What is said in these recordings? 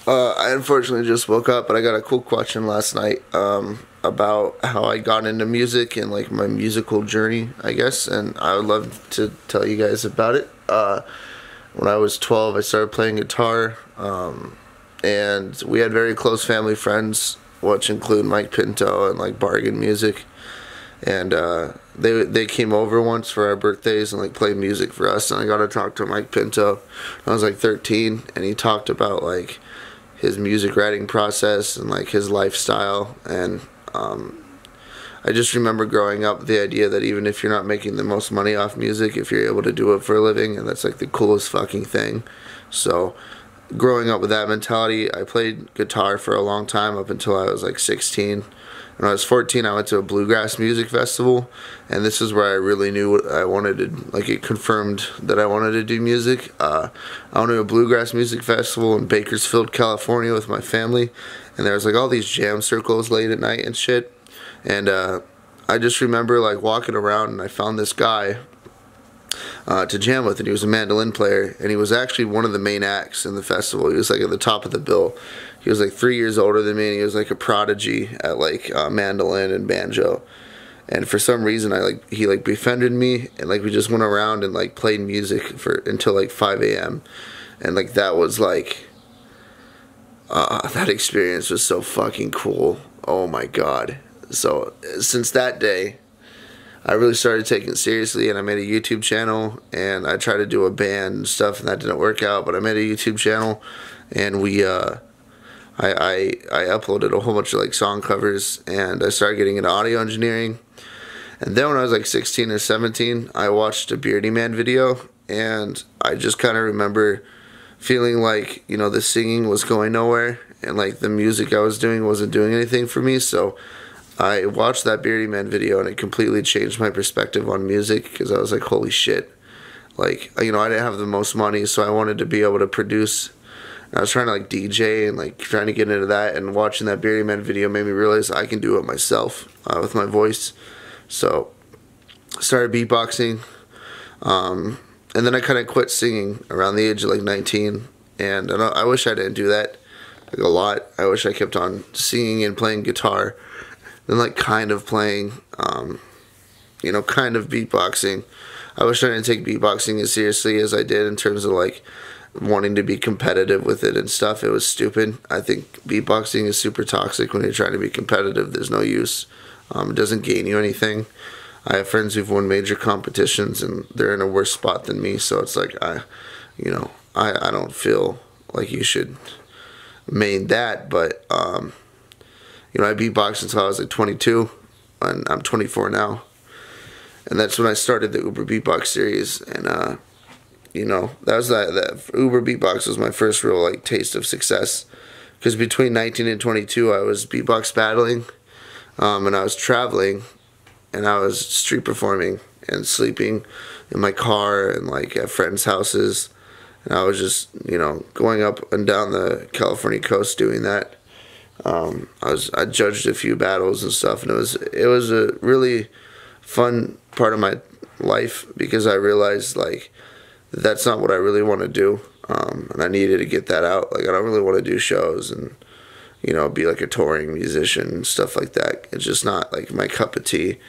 I unfortunately just woke up, but I got a cool question last night about how I got into music and like my musical journey, I guess, and I would love to tell you guys about it. When I was 12, I started playing guitar, and we had very close family friends, which include Mike Pinto and like Bargain Music, and they came over once for our birthdays and like played music for us, and I got to talk to Mike Pinto. I was like 13, and he talked about like his music writing process and like his lifestyle, and I just remember growing up with the idea that even if you're not making the most money off music, if you're able to do it for a living, and that's like the coolest fucking thing. So growing up with that mentality, I played guitar for a long time up until I was like 16. When I was 14, I went to a bluegrass music festival, and this is where I really knew what I wanted to, like it confirmed that I wanted to do music. I went to a bluegrass music festival in Bakersfield, California with my family, and there was like all these jam circles late at night and shit, and I just remember like walking around, and I found this guy to jam with, and he was a mandolin player, and he was actually one of the main acts in the festival. He was like at the top of the bill. He was like 3 years older than me, and he was like a prodigy at like mandolin and banjo. And for some reason, he befriended me, and like we just went around and like played music for until like 5 a.m. And like that was like that experience was so fucking cool. Oh my god. So since that day, I really started taking it seriously, and I made a YouTube channel, and I tried to do a band and stuff, and that didn't work out, but I made a YouTube channel, and I uploaded a whole bunch of like song covers, and I started getting into audio engineering. And then when I was like 16 or 17, I watched a Beardy Man video, and I just kind of remember feeling like, you know, the singing was going nowhere, and like the music I was doing wasn't doing anything for me. So I watched that Beardy Man video, and it completely changed my perspective on music, because I was like, holy shit. Like, you know, I didn't have the most money, so I wanted to be able to produce. And I was trying to like DJ and like trying to get into that, and watching that Beardy Man video made me realize I can do it myself with my voice. So I started beatboxing, and then I kind of quit singing around the age of like 19, and I wish I didn't do that like a lot. I wish I kept on singing and playing guitar, then like kind of playing, you know, kind of beatboxing. I wish I didn't take beatboxing as seriously as I did in terms of like wanting to be competitive with it and stuff. It was stupid. I think beatboxing is super toxic when you're trying to be competitive. There's no use. It doesn't gain you anything. I have friends who've won major competitions, and they're in a worse spot than me, so it's like I don't feel like you should main that, but you know, I beatboxed until I was like 22, and I'm 24 now. And that's when I started the Uber Beatbox series, and you know, that Uber Beatbox was my first real like taste of success, because between 19 and 22 I was beatbox battling, and I was traveling, and I was street performing and sleeping in my car and like at friends' houses, and I was just, you know, going up and down the California coast doing that. I judged a few battles and stuff, and it was a really fun part of my life, because I realized like that's not what I really want to do, and I needed to get that out. Like I don't really want to do shows and, you know, be like a touring musician and stuff like that. It's just not like my cup of tea.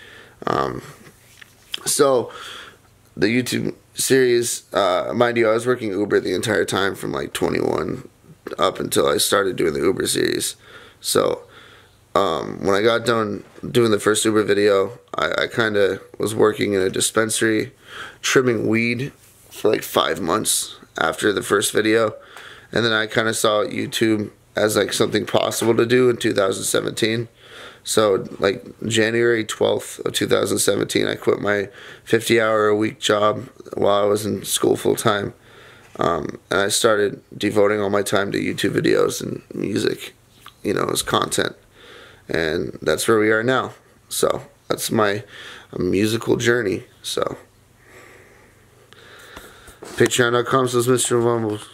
So the YouTube series, mind you, I was working Uber the entire time from like 21 up until I started doing the Uber series. So when I got done doing the first Uber video, I kind of was working in a dispensary trimming weed for like 5 months after the first video, and then I kind of saw YouTube as like something possible to do in 2017. So like January 12th of 2017, I quit my 50-hour-a-week job while I was in school full-time, and I started devoting all my time to YouTube videos and music, you know, as content. And that's where we are now. So that's my musical journey. So Patreon.com/Mr. Mumbles.